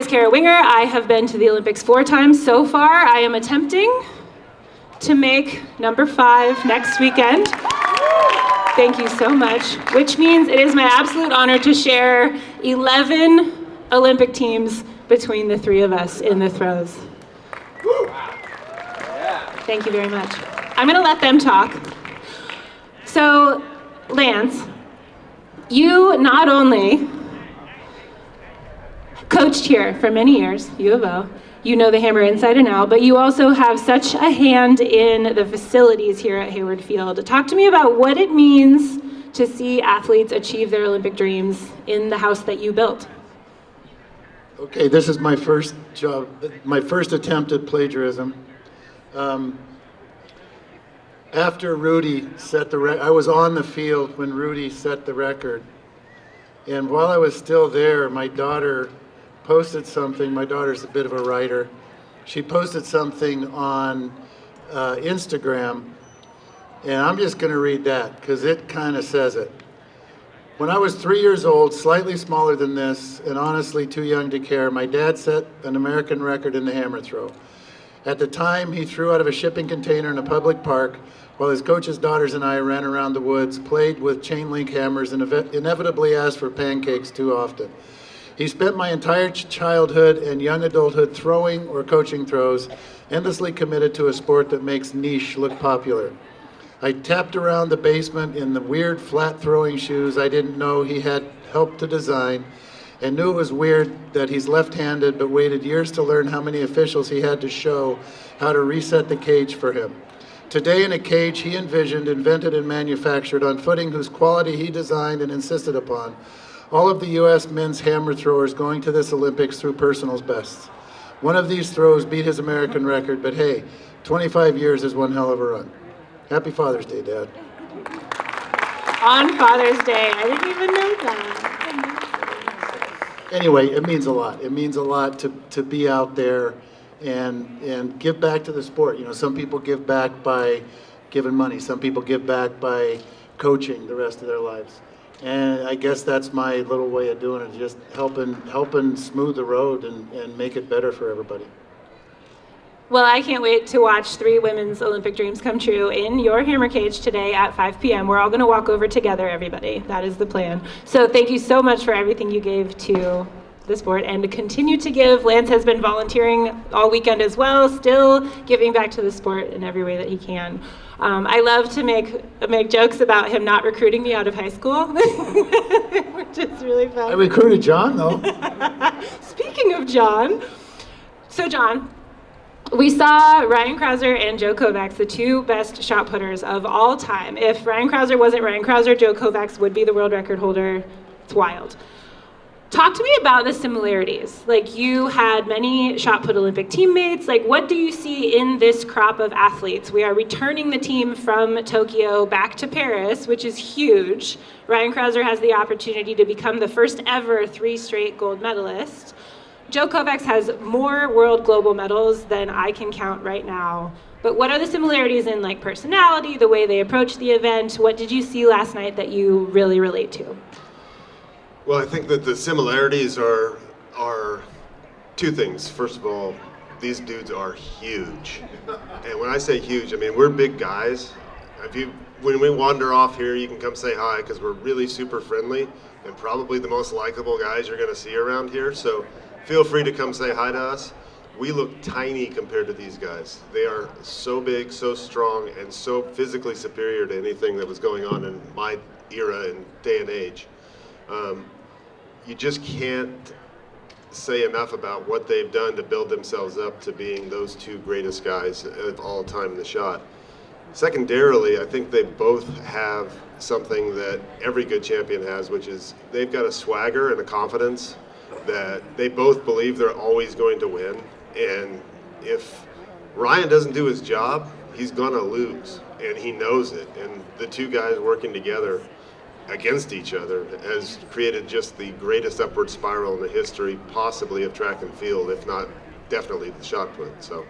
Kara Winger. I have been to the Olympics 4 times so far. I am attempting to make number 5 next weekend. Thank you so much, which means it is my absolute honor to share 11 Olympic teams between the 3 of us in the throws. Thank you very much. I'm gonna let them talk. So, Lance, you not only coached here for many years, U of O, you know the hammer inside and out, but you also have such a hand in the facilities here at Hayward Field. Talk to me about what it means to see athletes achieve their Olympic dreams in the house that you built. Okay, this is my first job, my first attempt at plagiarism. After Rudy set the record, I was on the field when Rudy set the record. And while I was still there, my daughter posted something. My daughter's a bit of a writer. She posted something on Instagram, and I'm just going to read that because it kind of says it. When I was 3 years old, slightly smaller than this, and honestly too young to care, my dad set an American record in the hammer throw. At the time, he threw out of a shipping container in a public park while his coach's daughters and I ran around the woods, played with chain link hammers, and inevitably asked for pancakes too often. He spent my entire childhood and young adulthood throwing or coaching throws, endlessly committed to a sport that makes niche look popular. I tapped around the basement in the weird flat throwing shoes I didn't know he had helped to design, and knew it was weird that he's left-handed, but waited years to learn how many officials he had to show how to reset the cage for him. Today in a cage he envisioned, invented, and manufactured on footing whose quality he designed and insisted upon. All of the U.S. men's hammer throwers going to this Olympics threw personal bests. One of these throws beat his American record, but hey, 25 years is one hell of a run. Happy Father's Day, Dad. On Father's Day, I didn't even know that. Anyway, it means a lot. It means a lot to be out there and give back to the sport. You know, some people give back by giving money. Some people give back by coaching the rest of their lives. And I guess that's my little way of doing it, just helping smooth the road and make it better for everybody. Well, I can't wait to watch 3 women's Olympic dreams come true in your hammer cage today at 5 p.m. We're all going to walk over together, everybody. That is the plan. So thank you so much for everything you gave to the sport and to continue to give. Lance has been volunteering all weekend as well, still giving back to the sport in every way that he can. I love to make jokes about him not recruiting me out of high school, which is really fun. I recruited John, though. Speaking of John, so John, we saw Ryan Krauser and Joe Kovacs, the 2 best shot putters of all time. If Ryan Krauser wasn't Ryan Krauser, Joe Kovacs would be the world record holder. It's wild. Talk to me about the similarities. Like, you had many shot put Olympic teammates. Like, what do you see in this crop of athletes? We are returning the team from Tokyo back to Paris, which is huge. Ryan Krauser has the opportunity to become the first ever 3 straight gold medalist. Joe Kovacs has more world global medals than I can count right now. But what are the similarities in, like, personality, the way they approach the event? What did you see last night that you really relate to? Well, I think that the similarities are 2 things. First of all, these dudes are huge. And when I say huge, I mean, we're big guys. When we wander off here, you can come say hi because we're really super friendly and probably the most likable guys you're going to see around here. So feel free to come say hi to us. We look tiny compared to these guys. They are so big, so strong, and so physically superior to anything that was going on in my era and day and age. You just can't say enough about what they've done to build themselves up to being those 2 greatest guys of all time in the shot. Secondarily, I think they both have something that every good champion has, which is they've got a swagger and a confidence that they both believe they're always going to win. And if Ryan doesn't do his job, he's gonna lose, and he knows it. And the 2 guys working together against each other has created just the greatest upward spiral in the history possibly of track and field, if not definitely the shot put. So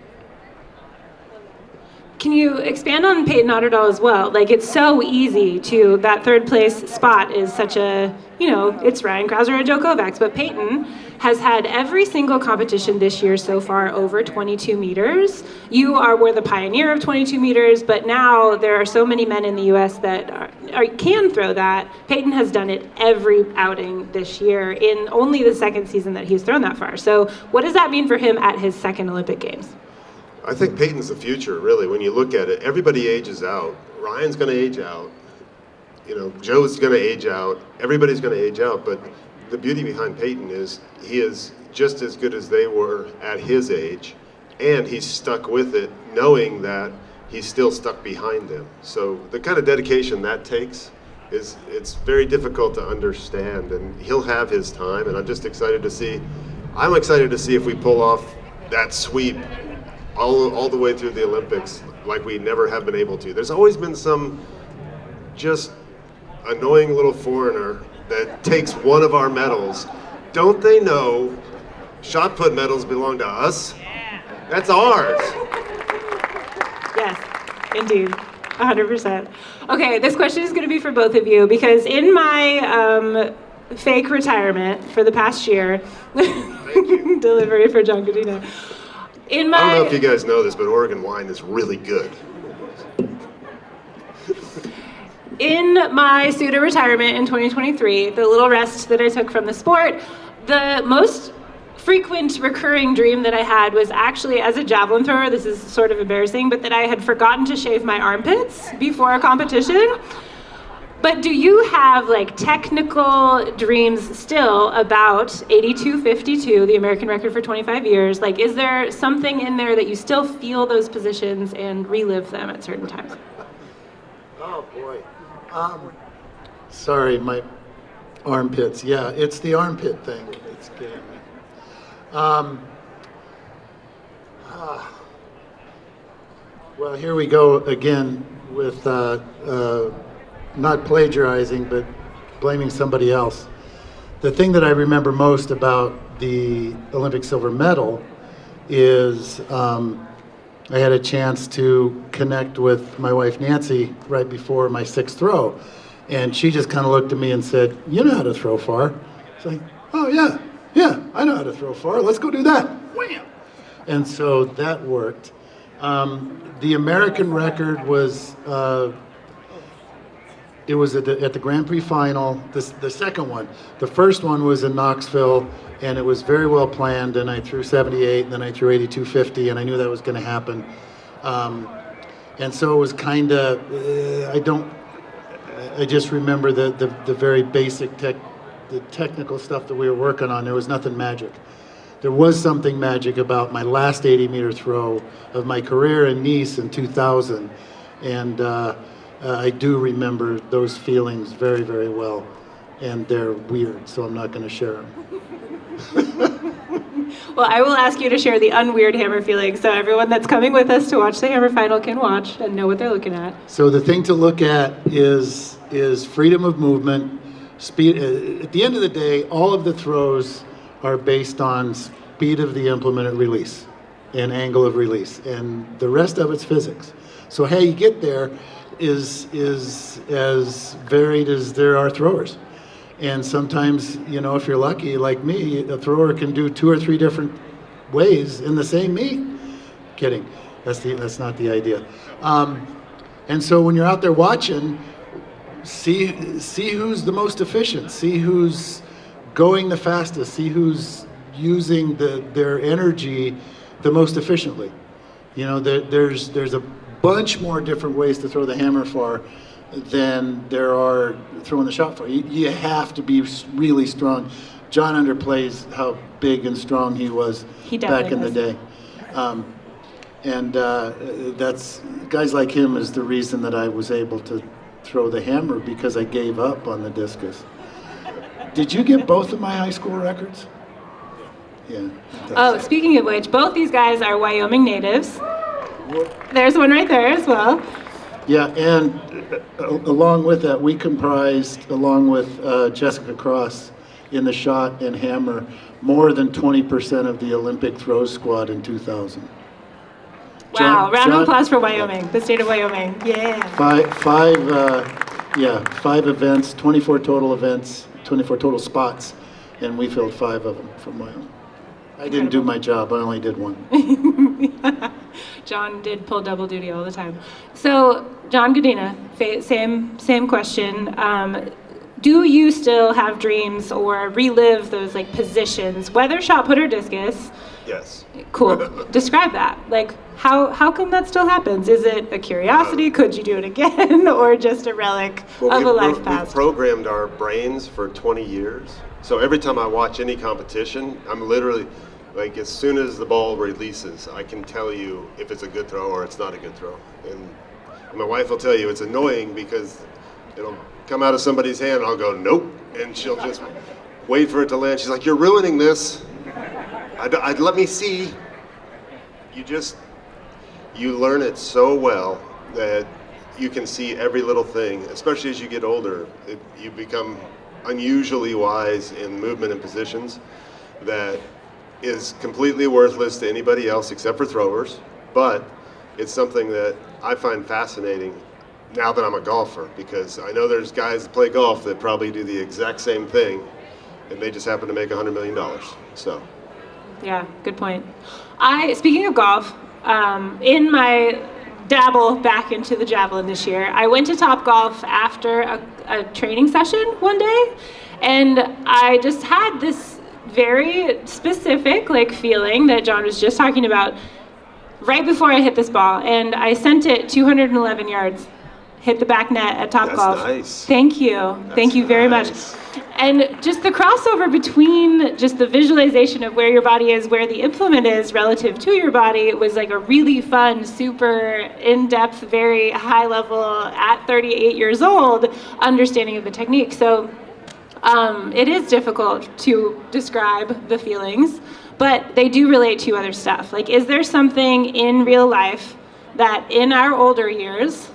Can you expand on Peyton Otterdahl as well? Like, it's so easy to, that third place spot is such a, you know, it's Ryan Krauser or Joe Kovacs, but Peyton has had every single competition this year so far over 22 meters. You were the pioneer of 22 meters, but now there are so many men in the U.S. that can throw that. Peyton has done it every outing this year in only the second season that he's thrown that far. So what does that mean for him at his second Olympic Games? I think Peyton's the future, really. When you look at it, everybody ages out. Ryan's going to age out. Joe's going to age out. Everybody's going to age out. But the beauty behind Peyton is he is just as good as they were at his age, and he's stuck with it, knowing that he's still stuck behind them. So the kind of dedication that takes it's very difficult to understand, and he'll have his time. And I'm excited to see if we pull off that sweep all the way through the Olympics like we never have been able to. There's always been some just annoying little foreigner that takes one of our medals. Don't they know shot put medals belong to us? That's ours. Yes, indeed, 100%. Okay, this question is going to be for both of you because in my fake retirement for the past year, delivery for John Godina. I don't know if you guys know this, but Oregon wine is really good. In my pseudo retirement in 2023, the little rest that I took from the sport, the most frequent recurring dream that I had was actually as a javelin thrower, this is sort of embarrassing, but that I had forgotten to shave my armpits before a competition. But do you have technical dreams still about 82.52, the American record for 25 years? Is there something in there that you still feel those positions and relive them at certain times? Oh boy. Sorry, my armpits. Yeah, it's the armpit thing. It's getting me. Well, here we go again with not plagiarizing, but blaming somebody else. The thing that I remember most about the Olympic silver medal is I had a chance to connect with my wife Nancy right before my sixth throw, and she just kind of looked at me and said, "You know how to throw far." It's like, "Oh yeah, I know how to throw far. Let's go do that." Wham! And so that worked. The American record was it was at the Grand Prix final, the second one. The first one was in Knoxville, and it was very well planned, and I threw 78, and then I threw 82.50, and I knew that was going to happen. And so it was kind of, I just remember the very basic the technical stuff that we were working on. There was nothing magic. There was something magic about my last 80-meter throw of my career in Nice in 2000, and I do remember those feelings very, very well, and they're weird, so I'm not going to share them. Well, I will ask you to share the unweird hammer feeling, so everyone that's coming with us to watch the hammer final can watch and know what they're looking at. So the thing to look at is freedom of movement, speed. At the end of the day, all of the throws are based on speed of the implement at release and angle of release, and the rest of it's physics. So how you get there is as varied as there are throwers. And sometimes, if you're lucky, like me, a thrower can do 2 or 3 different ways in the same meet. Kidding. That's not the idea. And so when you're out there watching, see who's the most efficient, see who's going the fastest, see who's using their energy the most efficiently. There's a bunch more different ways to throw the hammer far than there are throwing the shot far. You have to be really strong. John underplays how big and strong he was back in the day. That's guys like him is the reason that I was able to throw the hammer, because I gave up on the discus. Did you get both of my high school records? Yeah. Oh, speaking of which, both these guys are Wyoming natives. There's one right there as well. Yeah, and along with that, we comprised, along with Jessica Cross in the shot and hammer, more than 20% of the Olympic throws squad in 2000. Wow, round of applause for Wyoming, the state of Wyoming. Yeah. Five events, 24 total spots and we filled 5 of them from Wyoming. I didn't do my job, I only did one. John did pull double duty all the time. So, John Godina, same question. Do you still have dreams or relive those like positions, whether shot put or discus? Yes. Cool. Describe that. Like, how come that still happens? Is it a curiosity? Could you do it again? Or just a relic of a life past? We've programmed our brains for 20 years. So every time I watch any competition, I'm literally, like, as soon as the ball releases, I can tell you if it's a good throw or it's not a good throw. And my wife will tell you it's annoying because it'll come out of somebody's hand and I'll go, nope. And she'll just wait for it to land. She's like, you're ruining this. I'd let me see. You learn it so well that you can see every little thing, especially as you get older. You become unusually wise in movement and positions that is completely worthless to anybody else except for throwers, but it's something that I find fascinating now that I'm a golfer, because I know there's guys that play golf that probably do the exact same thing and they just happen to make $100 million. So. Yeah, good point. Speaking of golf, in my dabble back into the javelin this year, I went to Topgolf after a training session one day, and I just had this very specific like feeling that John was just talking about right before I hit this ball, and I sent it 211 yards, hit the back net at Topgolf. That's nice. Thank you. Thank you very much. And just the crossover between just the visualization of where your body is, where the implement is relative to your body, was like a really fun, super in-depth, very high level, at 38 years old, understanding of the technique. So it is difficult to describe the feelings, but they do relate to other stuff. Like, is there something in real life that in our older years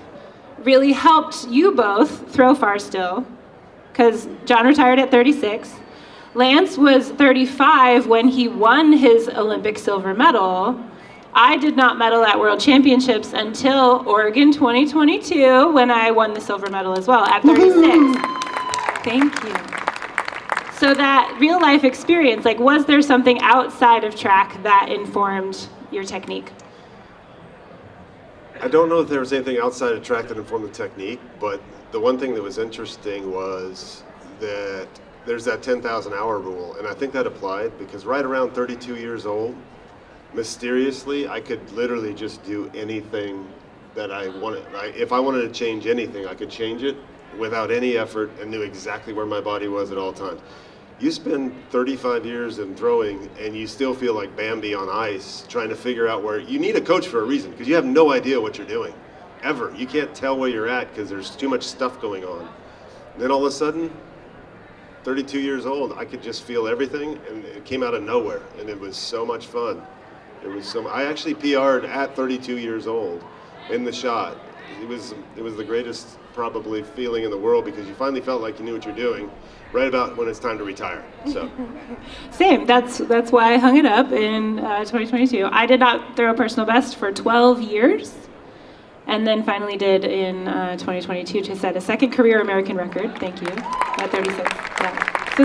really helped you both throw far still? Because John retired at 36. Lance was 35 when he won his Olympic silver medal. I did not medal at World Championships until Oregon 2022 when I won the silver medal as well at 36. Thank you. So that real life experience, like, was there something outside of track that informed your technique? I don't know if there was anything outside of track that informed the technique, but the one thing that was interesting was that there's that 10,000 hour rule, and I think that applied because right around 32 years old, mysteriously, I could literally just do anything that I wanted. If I wanted to change anything, I could change it without any effort and knew exactly where my body was at all times. You spend 35 years in throwing and you still feel like Bambi on ice trying to figure out where. You need a coach for a reason because you have no idea what you're doing, ever. You can't tell where you're at because there's too much stuff going on. And then all of a sudden, 32 years old, I could just feel everything, and it came out of nowhere, and it was so much fun. I actually PR'd at 32 years old in the shot. It was the greatest probably feeling in the world because you finally felt like you knew what you're doing right about when it's time to retire. So same. That's why I hung it up in 2022. I did not throw a personal best for 12 years, and then finally did in 2022 to set a second career American record. Thank you. At 36. Yeah. So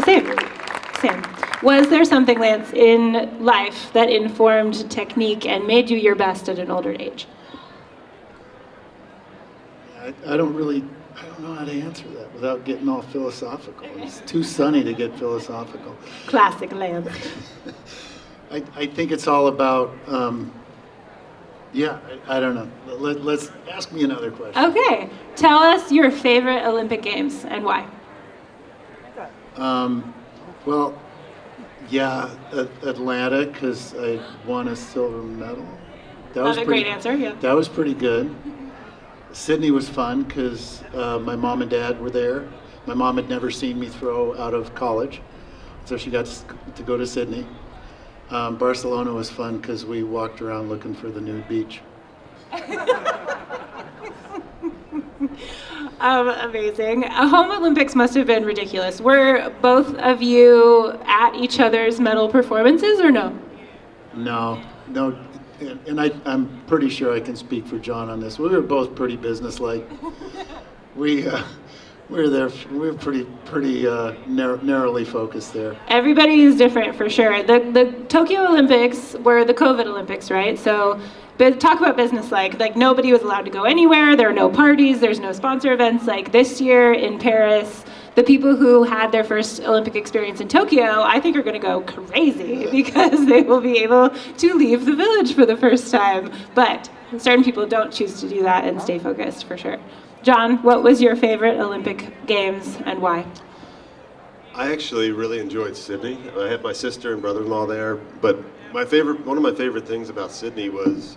same. Was there something, Lance, in life that informed technique and made you your best at an older age? I don't know how to answer that without getting all philosophical. It's too sunny to get philosophical. Classic Lance. I think it's all about, I don't know. Let's ask me another question. Okay. Tell us your favorite Olympic Games and why. Atlanta, because I won a silver medal. That great answer, yeah. That was pretty good. Sydney was fun because my mom and dad were there. My mom had never seen me throw out of college, so she got to go to Sydney. Barcelona was fun because we walked around looking for the nude beach. Amazing. Home Olympics must have been ridiculous. Were both of you at each other's medal performances or no? No. And I'm pretty sure I can speak for John on this. We were both pretty businesslike. We We were pretty narrowly focused there. Everybody is different for sure. The Tokyo Olympics were the COVID Olympics, right? So talk about business like nobody was allowed to go anywhere. There are no parties. There's no sponsor events. Like this year in Paris, the people who had their first Olympic experience in Tokyo, I think are going to go crazy because they will be able to leave the village for the first time. But certain people don't choose to do that and stay focused for sure. John, what was your favorite Olympic Games and why? I actually really enjoyed Sydney. I had my sister and brother-in-law there, but one of my favorite things about Sydney was,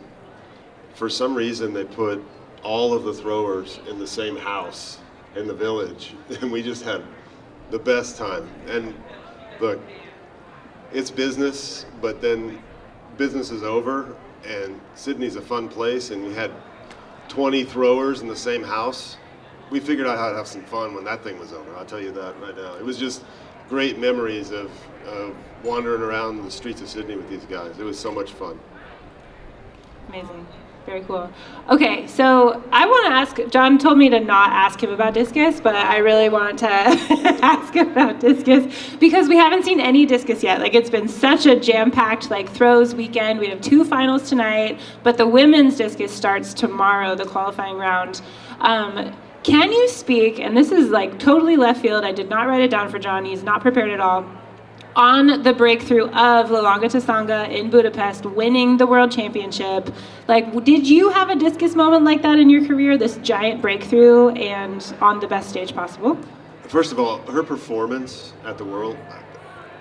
for some reason, they put all of the throwers in the same house in the village, and we just had the best time. And look, it's business, but then business is over, and Sydney's a fun place, and we had 20 throwers in the same house. We figured out how to have some fun when that thing was over. I'll tell you that right now. It was just great memories of wandering around the streets of Sydney with these guys. It was so much fun. Amazing. Very cool. Okay, so I want to ask, John told me to not ask him about discus, but I really want to ask about discus because we haven't seen any discus yet. Like it's been such a jam-packed throws weekend. We have 2 finals tonight, but the women's discus starts tomorrow, the qualifying round. Can you speak, and this is totally left field, I did not write it down for John, he's not prepared at all, on the breakthrough of Lolanga Tasanga in Budapest, winning the world championship. Did you have a discus moment like that in your career, this giant breakthrough and on the best stage possible? First of all, her performance at the World,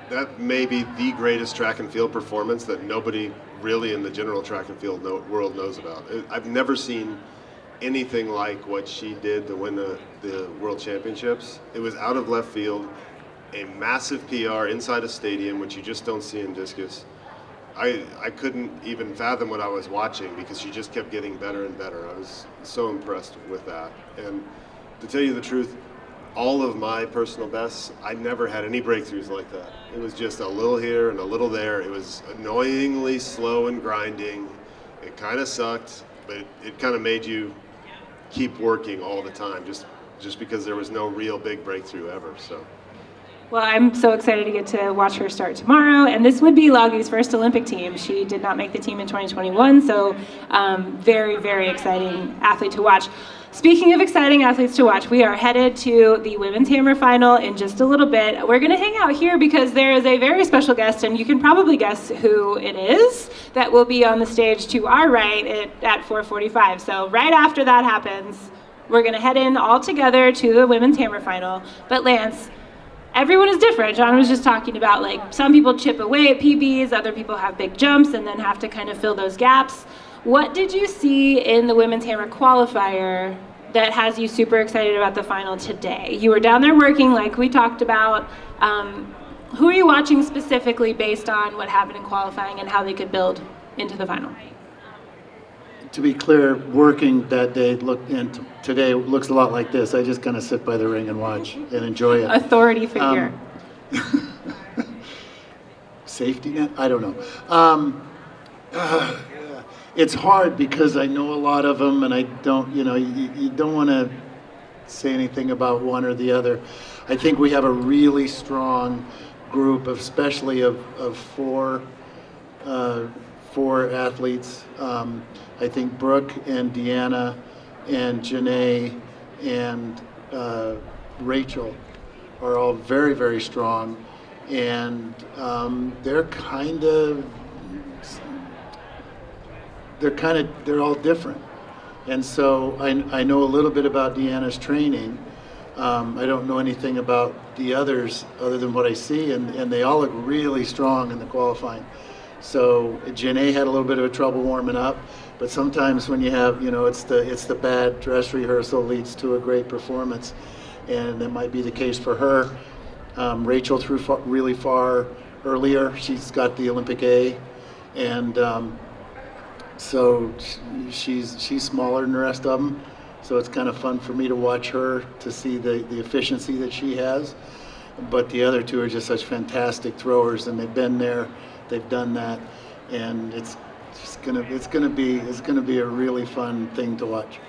that may be the greatest track and field performance that nobody really in the general track and field world knows about. I've never seen anything like what she did to win the World Championships. It was out of left field. A massive PR inside a stadium, which you just don't see in discus. I couldn't even fathom what I was watching because she just kept getting better and better. I was so impressed with that. And to tell you the truth, all of my personal bests, I never had any breakthroughs like that. It was just a little here and a little there. It was annoyingly slow and grinding. It kind of sucked, but it kind of made you keep working all the time just because there was no real big breakthrough ever. So. Well, I'm so excited to get to watch her start tomorrow, and this would be Lagi's first Olympic team. She did not make the team in 2021, so very, very exciting athlete to watch. Speaking of exciting athletes to watch, we are headed to the women's hammer final in just a little bit. We're going to hang out here because there is a very special guest, and you can probably guess who it is, that will be on the stage to our right at 4:45. So right after that happens, we're going to head in all together to the women's hammer final. But Lance, everyone is different. John was just talking about some people chip away at PBs, other people have big jumps and then have to kind of fill those gaps. What did you see in the women's hammer qualifier that has you super excited about the final today? You were down there working like we talked about. Who are you watching specifically based on what happened in qualifying and how they could build into the final? To be clear, working that day today looks a lot like this. I just kind of sit by the ring and watch and enjoy it. Authority figure. Safety net? I don't know. It's hard because I know a lot of them, and I don't, you don't want to say anything about one or the other. I think we have a really strong group, especially of 4 athletes. I think Brooke and Deanna and Janae and Rachel are all very, very strong, and they're all different. And so I know a little bit about Deanna's training. I don't know anything about the others other than what I see, and they all look really strong in the qualifying. So Janae had a little bit of trouble warming up, but sometimes when you have, it's the bad dress rehearsal leads to a great performance, and that might be the case for her. Rachel threw really far earlier. She's got the Olympic A, and so she's smaller than the rest of them. So it's kind of fun for me to watch her to see the efficiency that she has. But the other 2 are just such fantastic throwers, and they've been there. They've done that, and it's gonna be a really fun thing to watch.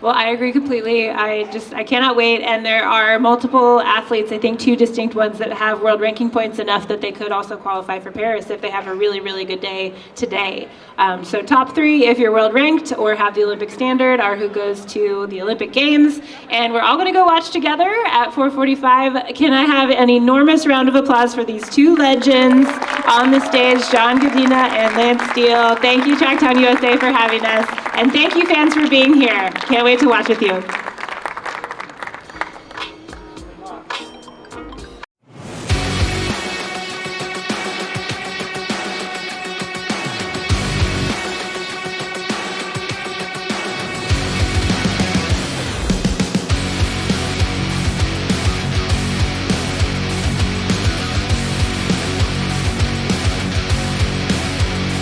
Well, I agree completely. I cannot wait. And there are multiple athletes, I think 2 distinct ones that have world ranking points enough that they could also qualify for Paris if they have a really, really good day today. So top 3 if you're world ranked or have the Olympic standard are who goes to the Olympic Games. And we're all going to go watch together at 4:45. Can I have an enormous round of applause for these 2 legends on the stage, John Godina and Lance Steele. Thank you, Tracktown USA, for having us. And thank you, fans, for being here. Can't wait to watch with you.